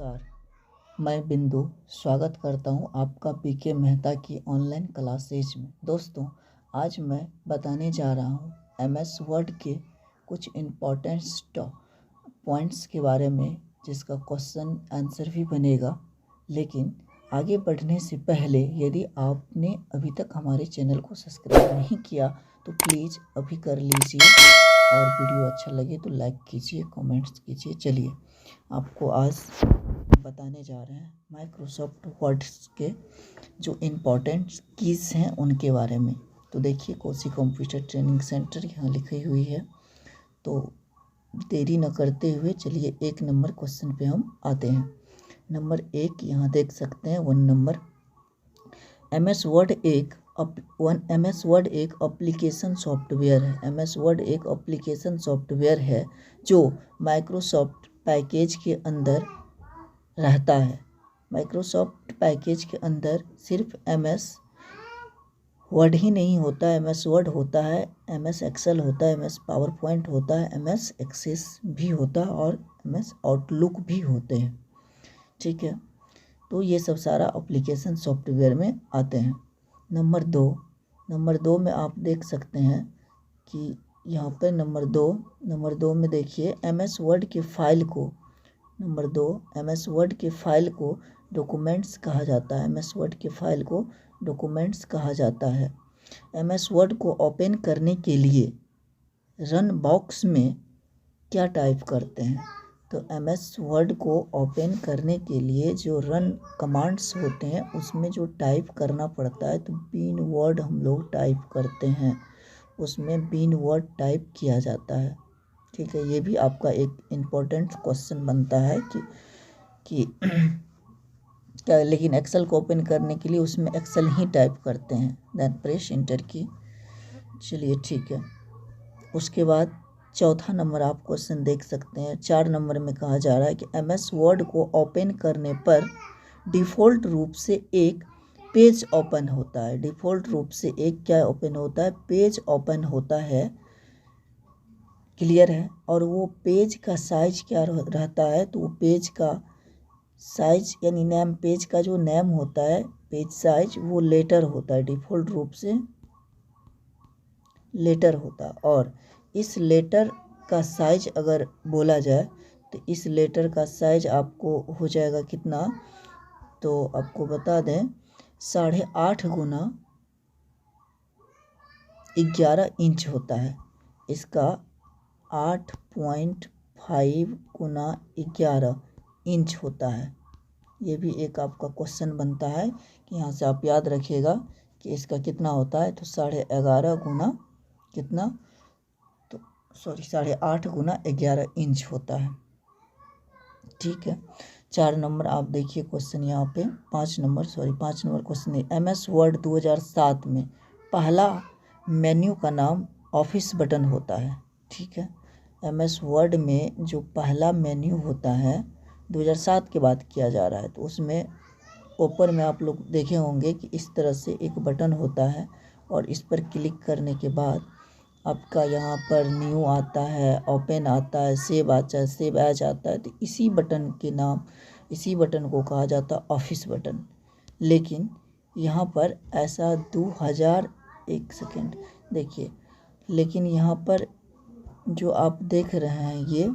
नमस्कार, मैं बिंदु स्वागत करता हूं आपका पीके मेहता की ऑनलाइन क्लासेज में। दोस्तों, आज मैं बताने जा रहा हूं एमएस वर्ड के कुछ इम्पोर्टेंट पॉइंट्स के बारे में, जिसका क्वेश्चन आंसर भी बनेगा। लेकिन आगे बढ़ने से पहले यदि आपने अभी तक हमारे चैनल को सब्सक्राइब नहीं किया तो प्लीज़ अभी कर लीजिए, और वीडियो अच्छा लगे तो लाइक कीजिए, कमेंट्स कीजिए। चलिए, आपको आज बताने जा रहे हैं माइक्रोसॉफ्ट वर्ड के जो इम्पोर्टेंट कीज़ हैं उनके बारे में। तो देखिए, कोसी कंप्यूटर ट्रेनिंग सेंटर यहाँ लिखी हुई है। तो देरी न करते हुए चलिए 1 नंबर क्वेश्चन पे हम आते हैं। नंबर 1 यहाँ देख सकते हैं, 1 नंबर। एमएस वर्ड एक एप्लीकेशन सॉफ्टवेयर है। एमएस वर्ड एक एप्लीकेशन सॉफ्टवेयर है जो माइक्रोसॉफ्ट पैकेज के अंदर रहता है। माइक्रोसॉफ्ट पैकेज के अंदर सिर्फ एमएस वर्ड ही नहीं होता, एमएस वर्ड होता है, एमएस एक्सेल होता है, एमएस पावर पॉइंट होता है, एमएस एक्सेस भी होता है और एमएस आउटलुक भी होते हैं। ठीक है, तो ये सब सारा एप्लीकेशन सॉफ्टवेयर में आते हैं। नंबर दो में आप देख सकते हैं कि यहाँ पर नंबर दो में देखिए, एमएस वर्ड के फाइल को एमएस वर्ड के फाइल को डॉक्यूमेंट्स कहा जाता है। एमएस वर्ड के फाइल को डॉक्यूमेंट्स कहा जाता है। एमएस वर्ड को ओपन करने के लिए रन बॉक्स में क्या टाइप करते हैं? तो एमएस वर्ड को ओपन करने के लिए जो रन कमांड्स होते हैं उसमें जो टाइप करना पड़ता है, तो बीन वर्ड हम लोग टाइप करते हैं, उसमें बीन वर्ड टाइप किया जाता है। ठीक है, ये भी आपका एक इम्पोर्टेंट क्वेश्चन बनता है कि क्या, लेकिन एक्सेल को ओपन करने के लिए उसमें एक्सेल ही टाइप करते हैं, देन प्रेस इंटर की। चलिए ठीक है, उसके बाद चौथा नंबर आप क्वेश्चन देख सकते हैं। 4 नंबर में कहा जा रहा है कि एमएस वर्ड को ओपन करने पर डिफ़ॉल्ट रूप से एक पेज ओपन होता है। डिफ़ॉल्ट रूप से एक क्या ओपन होता है? पेज ओपन होता है। क्लियर है? और वो पेज का साइज क्या रहता है? तो वो पेज का साइज यानी नेम, पेज का जो नेम होता है, पेज साइज, वो लेटर होता है, डिफ़ॉल्ट रूप से लेटर होता है। और इस लेटर का साइज अगर बोला जाए तो इस लेटर का साइज आपको हो जाएगा कितना? तो आपको बता दें, 8.5 गुना 11 इंच होता है। इसका 8.5 गुना 11 इंच होता है। ये भी एक आपका क्वेश्चन बनता है कि यहाँ से आप याद रखिएगा कि इसका कितना होता है। तो 11.5 गुना कितना? तो 8.5 गुना 11 इंच होता है। ठीक है, 4 नंबर आप देखिए क्वेश्चन यहाँ पे। 5 नंबर क्वेश्चन है, एमएस वर्ड 2007 में पहला मेन्यू का नाम ऑफिस बटन होता है। ठीक है, एमएस वर्ड में जो पहला मेन्यू होता है 2007 के बाद किया जा रहा है, तो उसमें ऊपर में आप लोग देखे होंगे कि इस तरह से एक बटन होता है, और इस पर क्लिक करने के बाद आपका यहाँ पर न्यू आता है, ओपन आता है, सेव एज आता है। तो इसी बटन को कहा जाता है ऑफिस बटन। लेकिन यहाँ पर ऐसा 1 सेकेंड देखिए, लेकिन यहाँ पर जो आप देख रहे हैं ये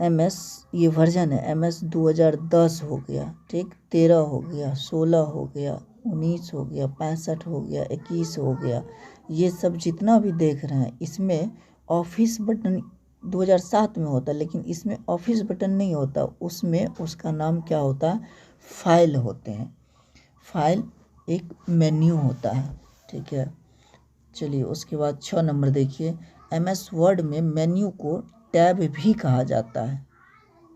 ये वर्जन है, एमएस 2010 हो गया, ठीक, 13 हो गया, 16 हो गया, 19 हो गया, 65 हो गया, 21 हो गया। ये सब जितना भी देख रहे हैं इसमें ऑफिस बटन 2007 में होता है, लेकिन इसमें ऑफिस बटन नहीं होता, उसमें उसका नाम क्या होता है? फाइल होते हैं। फाइल एक मेन्यू होता है। ठीक है, चलिए उसके बाद 6 नंबर देखिए, एमएस वर्ड में मेन्यू को टैब भी कहा जाता है।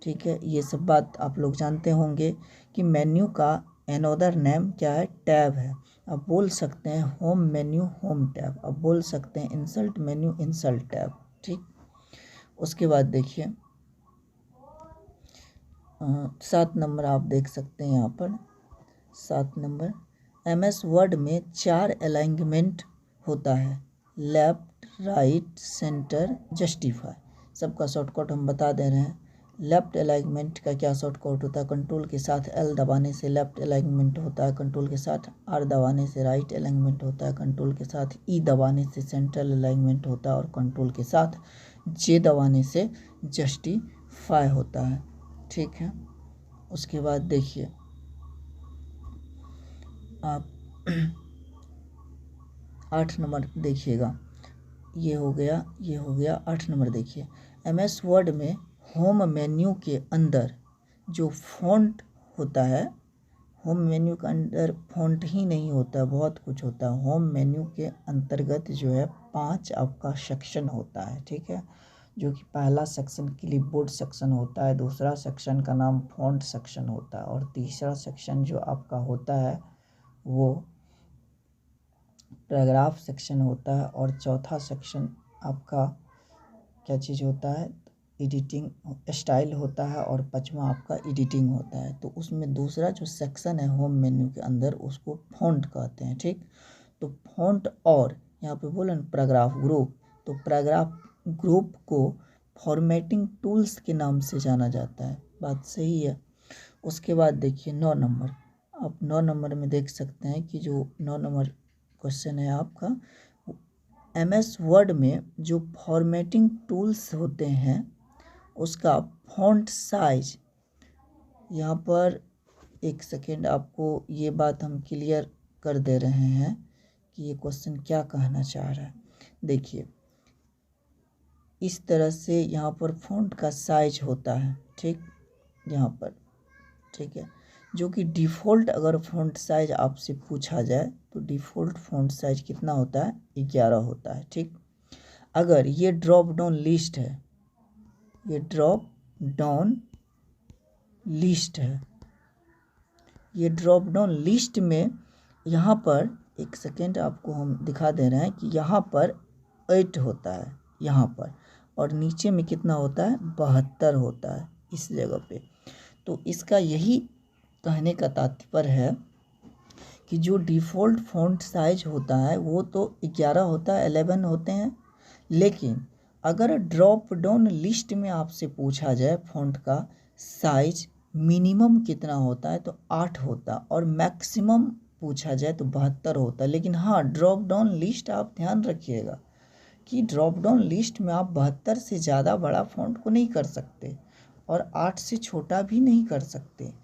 ठीक है, ये सब बात आप लोग जानते होंगे कि मेन्यू का अनदर नेम क्या है? टैब है। आप बोल सकते हैं होम मेन्यू होम टैब, आप बोल सकते हैं इंसर्ट मेन्यू इंसर्ट टैब। ठीक, उसके बाद देखिए 7 नंबर आप देख सकते हैं यहाँ पर। 7 नंबर, एमएस वर्ड में 4 अलाइनमेंट होता है, लेफ्ट, राइट, सेंटर, जस्टिफाई। सबका शॉर्टकट हम बता दे रहे हैं। लेफ़्ट अलाइनमेंट का क्या शॉर्टकट होता है? कंट्रोल के साथ एल दबाने से लेफ़्ट अलाइनमेंट होता है, कंट्रोल के साथ आर दबाने से राइट अलाइनमेंट होता है, कंट्रोल के साथ ई दबाने से सेंट्रल अलाइनमेंट होता है और कंट्रोल के साथ जे दबाने से जस्टिफाई होता है। ठीक है, उसके बाद देखिए आप 8 नंबर देखिएगा, ये हो गया 8 नंबर। देखिए MS वर्ड में होम मेन्यू के अंदर जो फ़ॉन्ट होता है, होम मेन्यू के अंदर फ़ॉन्ट ही नहीं होता, बहुत कुछ होता है। होम मेन्यू के अंतर्गत जो है 5 आपका सेक्शन होता है। ठीक है, जो कि पहला सेक्शन क्लिपबोर्ड सेक्शन होता है, दूसरा सेक्शन का नाम फ़ॉन्ट सेक्शन होता है और तीसरा सेक्शन जो आपका होता है वो पैराग्राफ सेक्शन होता है और चौथा सेक्शन आपका क्या चीज़ होता है? एडिटिंग स्टाइल होता है और पाँचवा आपका एडिटिंग होता है। तो उसमें दूसरा जो सेक्शन है होम मेन्यू के अंदर उसको फ़ॉन्ट कहते हैं। ठीक, तो फ़ॉन्ट और यहाँ पे बोला ना पैराग्राफ ग्रुप, तो पैराग्राफ ग्रुप को फॉर्मेटिंग टूल्स के नाम से जाना जाता है। बात सही है। उसके बाद देखिए 9 नंबर, आप 9 नंबर में देख सकते हैं कि जो 9 नंबर क्वेश्चन है आपका, MS वर्ड में जो फॉर्मेटिंग टूल्स होते हैं उसका फॉन्ट साइज, यहाँ पर एक सेकेंड आपको ये बात हम क्लियर कर दे रहे हैं कि ये क्वेश्चन क्या कहना चाह रहा है। देखिए इस तरह से यहाँ पर फॉन्ट का साइज होता है। ठीक, यहाँ पर ठीक है, जो कि डिफ़ॉल्ट अगर फ़ॉन्ट साइज आपसे पूछा जाए तो डिफ़ॉल्ट फ़ॉन्ट साइज कितना होता है? 11 होता है। ठीक, अगर ये ड्रॉप डाउन लिस्ट है, ये ड्रॉप डाउन लिस्ट है, ये ड्रॉप डाउन लिस्ट में यहाँ पर एक सेकेंड आपको हम दिखा दे रहे हैं कि यहाँ पर 8 होता है यहाँ पर, और नीचे में कितना होता है? 72 होता है इस जगह पे। तो इसका यही कहने का तात्पर्य है कि जो डिफ़ॉल्ट फ़ॉन्ट साइज होता है वो तो 11 होता है, 11 होते हैं, लेकिन अगर ड्रॉप डाउन लिस्ट में आपसे पूछा जाए फ़ॉन्ट का साइज मिनिमम कितना होता है तो 8 होता, और मैक्सिमम पूछा जाए तो 72 होता। लेकिन हाँ, ड्रॉप डाउन लिस्ट आप ध्यान रखिएगा कि ड्रॉप डाउन लिस्ट में आप 72 से ज़्यादा बड़ा फ़ॉन्ट को नहीं कर सकते और 8 से छोटा भी नहीं कर सकते।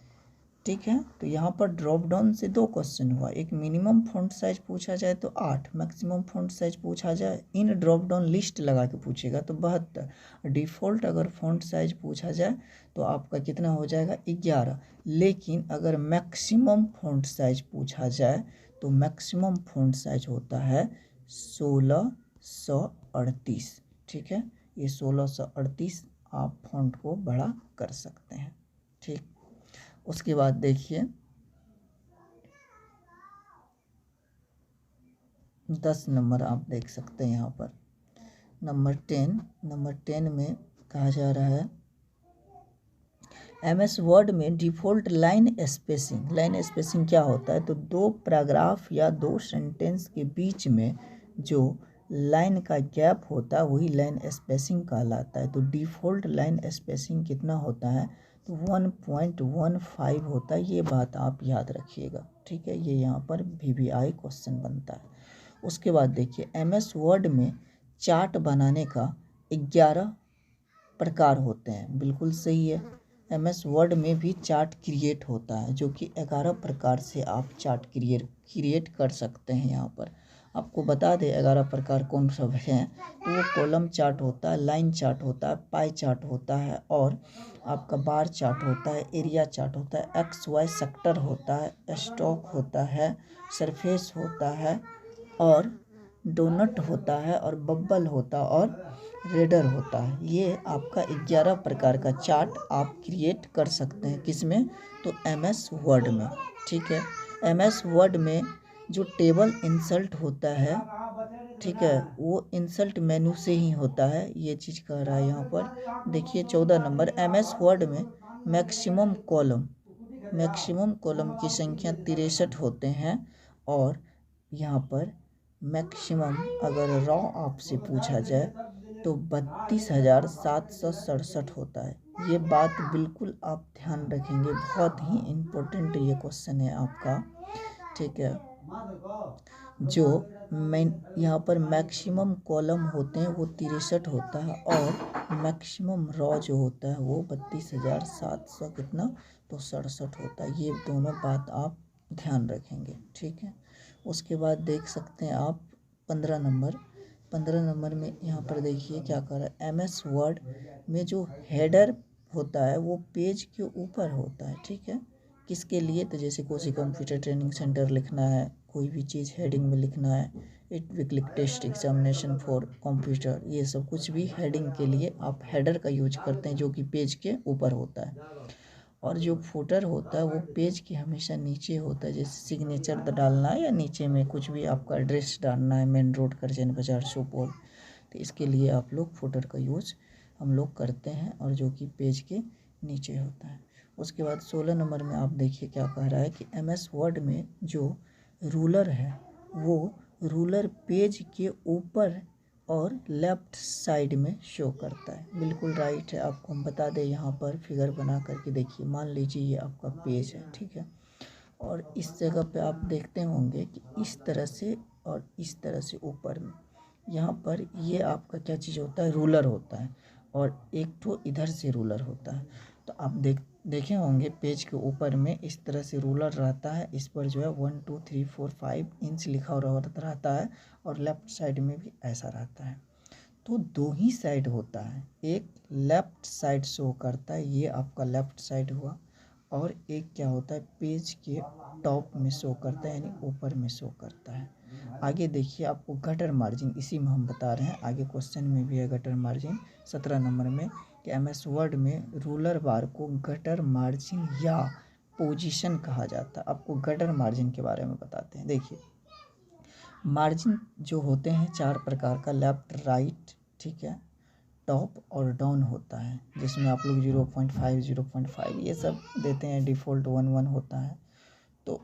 ठीक है, तो यहाँ पर ड्रॉप डाउन से 2 क्वेश्चन हुआ, एक मिनिमम फ़ॉन्ट साइज पूछा जाए तो 8, मैक्सिमम फ़ॉन्ट साइज पूछा जाए इन ड्रॉप डाउन लिस्ट लगा के पूछेगा तो 72, डिफ़ॉल्ट अगर फ़ॉन्ट साइज पूछा जाए तो आपका कितना हो जाएगा? 11। लेकिन अगर मैक्सिमम फ़ॉन्ट साइज पूछा जाए तो मैक्सिमम फ़ॉन्ट साइज होता है 1638। ठीक है, ये 1638 आप फ़ॉन्ट को बड़ा कर सकते हैं। ठीक, उसके बाद देखिए 10 नंबर आप देख सकते हैं यहाँ पर, नंबर 10 में कहा जा रहा है MS वर्ड में डिफ़ॉल्ट लाइन स्पेसिंग क्या होता है? तो 2 पैराग्राफ या 2 सेंटेंस के बीच में जो लाइन का गैप होता है वही लाइन स्पेसिंग कहलाता है। तो डिफ़ॉल्ट लाइन स्पेसिंग कितना होता है? तो 1.15 होता है। ये बात आप याद रखिएगा। ठीक है, ये यहाँ पर VVI क्वेश्चन बनता है। उसके बाद देखिए MS वर्ड में चार्ट बनाने का 11 प्रकार होते हैं। बिल्कुल सही है, MS वर्ड में भी चार्ट क्रिएट होता है, जो कि 11 प्रकार से आप चार्ट क्रिएट कर सकते हैं। यहाँ पर आपको बता दें 11 प्रकार कौन सब हैं, तो वो कॉलम चार्ट होता है, लाइन चार्ट होता है, पाई चार्ट होता है, और आपका बार चार्ट होता है, एरिया चार्ट होता है, XY सेक्टर होता है, स्टॉक होता है, सरफेस होता है, और डोनट होता है, और बब्बल होता है, और रेडर होता है। ये आपका 11 प्रकार का चार्ट आप क्रिएट कर सकते हैं। किसमें? तो MS वर्ड में। ठीक है, MS वर्ड में जो टेबल इंसल्ट होता है, ठीक है, वो इंसल्ट मेन्यू से ही होता है। ये चीज़ कह रहा है यहाँ पर। देखिए 14 नंबर, MS वर्ड में मैक्सिमम कॉलम की संख्या 63 होते हैं, और यहाँ पर मैक्सिमम अगर रॉ आपसे पूछा जाए तो 32,767 होता है। ये बात बिल्कुल आप ध्यान रखेंगे, बहुत ही इम्पोर्टेंट ये क्वेश्चन है आपका, ठीक है। जो मैं यहाँ पर मैक्सिमम कॉलम होते हैं वो 63 होता है और मैक्सिमम रॉ जो होता है वो 32,700 कितना तो 67 होता है। ये दोनों बात आप ध्यान रखेंगे, ठीक है। उसके बाद देख सकते हैं आप 15 नंबर में यहाँ पर देखिए क्या कर रहा है। MS वर्ड में जो हेडर होता है वो पेज के ऊपर होता है, ठीक है। किसके लिए, तो जैसे कोई कंप्यूटर ट्रेनिंग सेंटर लिखना है, कोई भी चीज़ हेडिंग में लिखना है, it will click test examination for computer, ये सब कुछ भी हेडिंग के लिए आप हेडर का यूज करते हैं जो कि पेज के ऊपर होता है। और जो फुटर होता है वो पेज के हमेशा नीचे होता है, जैसे सिग्नेचर डालना है या नीचे में कुछ भी आपका एड्रेस डालना है, मेन रोड करजन बाजार सुपौल, तो इसके लिए आप लोग फुटर का यूज हम लोग करते हैं और जो कि पेज के नीचे होता है। उसके बाद 16 नंबर में आप देखिए क्या कह रहा है कि MS वर्ड में जो रूलर है वो रूलर पेज के ऊपर और लेफ्ट साइड में शो करता है। बिल्कुल राइट है। आपको हम बता दें यहाँ पर फिगर बना करके देखिए, मान लीजिए ये आपका पेज है, ठीक है। और इस जगह पे आप देखते होंगे कि इस तरह से और इस तरह से ऊपर में यहाँ पर ये आपका क्या चीज़ होता है, रूलर होता है और एक तो इधर से रूलर होता है। तो आप देखे होंगे पेज के ऊपर में इस तरह से रूलर रहता है, इस पर जो है 1 2 3 4 5 इंच लिखा रहता है और लेफ्ट साइड में भी ऐसा रहता है। तो दो ही साइड होता है, एक लेफ्ट साइड शो करता है, ये आपका लेफ्ट साइड हुआ, और एक क्या होता है पेज के टॉप में शो करता है यानी ऊपर में शो करता है। आगे देखिए आपको गटर मार्जिन इसी में हम बता रहे हैं, आगे क्वेश्चन में भी है गटर मार्जिन 17 नंबर में कि MS वर्ड में रूलर बार को गटर मार्जिन या पोजीशन कहा जाता है। आपको गटर मार्जिन के बारे में बताते हैं। देखिए मार्जिन जो होते हैं 4 प्रकार का, लेफ्ट राइट, ठीक है, टॉप और डाउन होता है, जिसमें आप लोग 0.5 ये सब देते हैं, डिफ़ॉल्ट 1 होता है। तो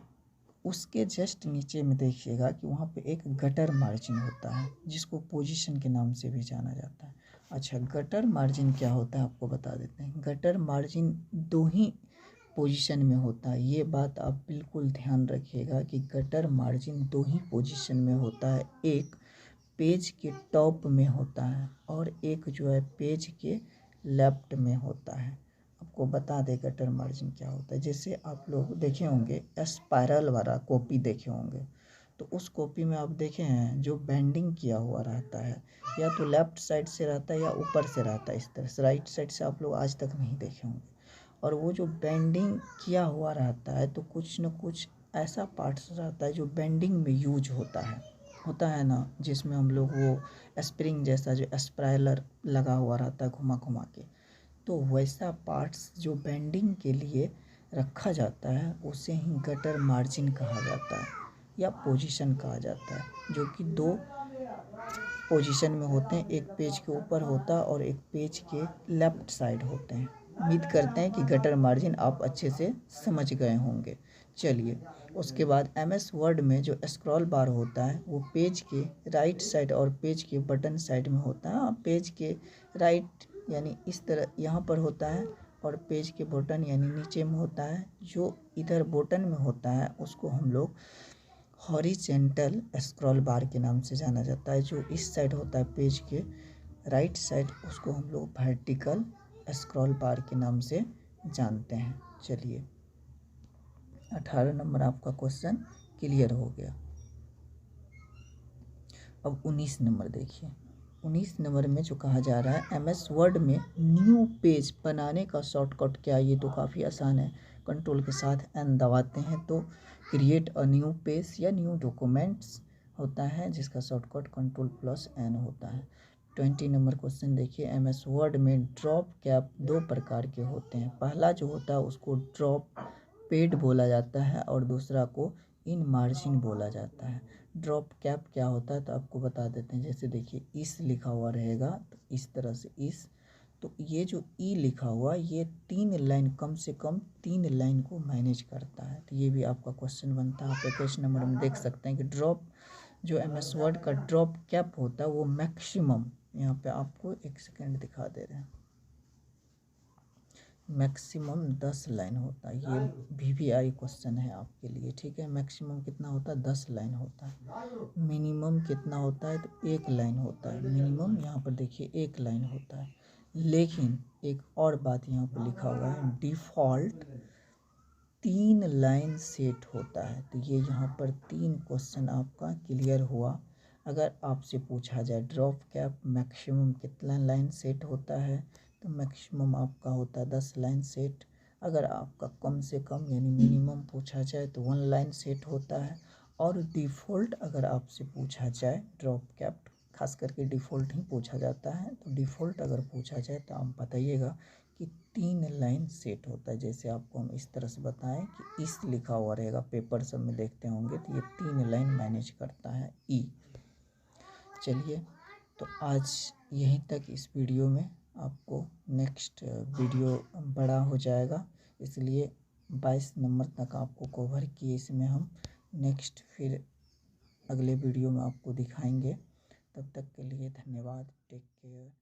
उसके जस्ट नीचे में देखिएगा कि वहाँ पे एक गटर मार्जिन होता है जिसको पोजीशन के नाम से भी जाना जाता है। अच्छा, गटर मार्जिन क्या होता है आपको बता देते हैं। गटर मार्जिन दो ही पोजीशन में होता है, ये बात आप बिल्कुल ध्यान रखिएगा कि गटर मार्जिन दो ही पोजीशन में होता है, एक पेज के टॉप में होता है और एक जो है पेज के लेफ्ट में होता है। आपको बता दें गटर मार्जिन क्या होता है। जैसे आप लोग देखे होंगे स्पाइरल वाला कॉपी देखे होंगे, तो उस कॉपी में आप देखे हैं जो बेंडिंग किया हुआ रहता है, या तो लेफ्ट साइड से रहता है या ऊपर से रहता है, इस तरह से राइट साइड से आप लोग आज तक नहीं देखे होंगे। और वो जो बेंडिंग किया हुआ रहता है तो कुछ न कुछ ऐसा पार्ट्स रहता है जो बेंडिंग में यूज होता है ना, जिसमें हम लोग वो स्प्रिंग जैसा जो स्पाइरल लगा हुआ रहता है घुमा घुमा के, तो वैसा पार्ट्स जो बेंडिंग के लिए रखा जाता है उसे ही गटर मार्जिन कहा जाता है या पोजीशन कहा जाता है, जो कि दो पोजीशन में होते हैं, एक पेज के ऊपर होता है और एक पेज के लेफ्ट साइड होते हैं। उम्मीद करते हैं कि गटर मार्जिन आप अच्छे से समझ गए होंगे। चलिए उसके बाद MS वर्ड में जो स्क्रॉल बार होता है वो पेज के राइट साइड और पेज के बटन साइड में होता है। पेज के राइट यानी इस तरह यहाँ पर होता है और पेज के बटन यानी नीचे में होता है। जो इधर बटन में होता है उसको हम लोग हॉरिजेंटल स्क्रॉल बार के नाम से जाना जाता है। जो इस साइड होता है पेज के राइट साइड उसको हम लोग वर्टिकल स्क्रॉल बार के नाम से जानते हैं। चलिए 18 नंबर आपका क्वेश्चन क्लियर हो गया। अब 19 नंबर देखिए। 19 नंबर में जो कहा जा रहा है MS वर्ड में न्यू पेज बनाने का शॉर्टकट क्या है, ये तो काफ़ी आसान है। कंट्रोल के साथ N दबाते हैं तो क्रिएट अ न्यू पेज या न्यू डॉक्यूमेंट्स होता है, जिसका शॉर्टकट Ctrl+N होता है। 20 नंबर क्वेश्चन देखिए। MS वर्ड में ड्रॉप कैप दो प्रकार के होते हैं। पहला जो होता है उसको ड्रॉप पेड बोला जाता है और दूसरा को इन मार्जिन बोला जाता है। ड्रॉप कैप क्या होता है तो आपको बता देते हैं। जैसे देखिए इस लिखा हुआ रहेगा तो इस तरह से इस, तो ये जो ई लिखा हुआ ये 3 लाइन, कम से कम 3 लाइन को मैनेज करता है। तो ये भी आपका क्वेश्चन बनता है। आप 21 नंबर में देख सकते हैं कि ड्रॉप जो MS वर्ड का ड्रॉप कैप होता है वो मैक्सिमम, यहाँ पे आपको 1 सेकेंड दिखा दे रहे हैं, मैक्सिमम 10 लाइन होता है। ये VVI क्वेश्चन है आपके लिए, ठीक है। मैक्सिमम कितना होता है? 10 लाइन होता है। मिनिमम कितना होता है? तो 1 लाइन होता है मिनिमम, यहाँ पर देखिए 1 लाइन होता है। लेकिन एक और बात यहाँ पर लिखा हुआ है, डिफ़ॉल्ट 3 लाइन सेट होता है। तो ये यहाँ पर 3 क्वेश्चन आपका क्लियर हुआ। अगर आपसे पूछा जाए ड्रॉप कैप मैक्सिमम कितना लाइन सेट होता है, तो मैक्सिमम आपका होता है 10 लाइन सेट। अगर आपका कम से कम यानी मिनिमम पूछा जाए तो 1 लाइन सेट होता है। और डिफ़ॉल्ट अगर आपसे पूछा जाए ड्रॉप कैप, खास करके डिफ़ॉल्ट ही पूछा जाता है, तो डिफ़ॉल्ट अगर पूछा जाए तो आप बताइएगा कि 3 लाइन सेट होता है। जैसे आपको हम इस तरह से बताएं कि इस लिखा हुआ रहेगा, पेपर सब में देखते होंगे, तो ये 3 लाइन मैनेज करता है ई। चलिए, तो आज यहीं तक इस वीडियो में। आपको नेक्स्ट वीडियो बड़ा हो जाएगा, इसलिए 22 नंबर तक आपको कवर किए, इसमें हम नेक्स्ट फिर अगले वीडियो में आपको दिखाएंगे। तब तक के लिए धन्यवाद, टेक केयर।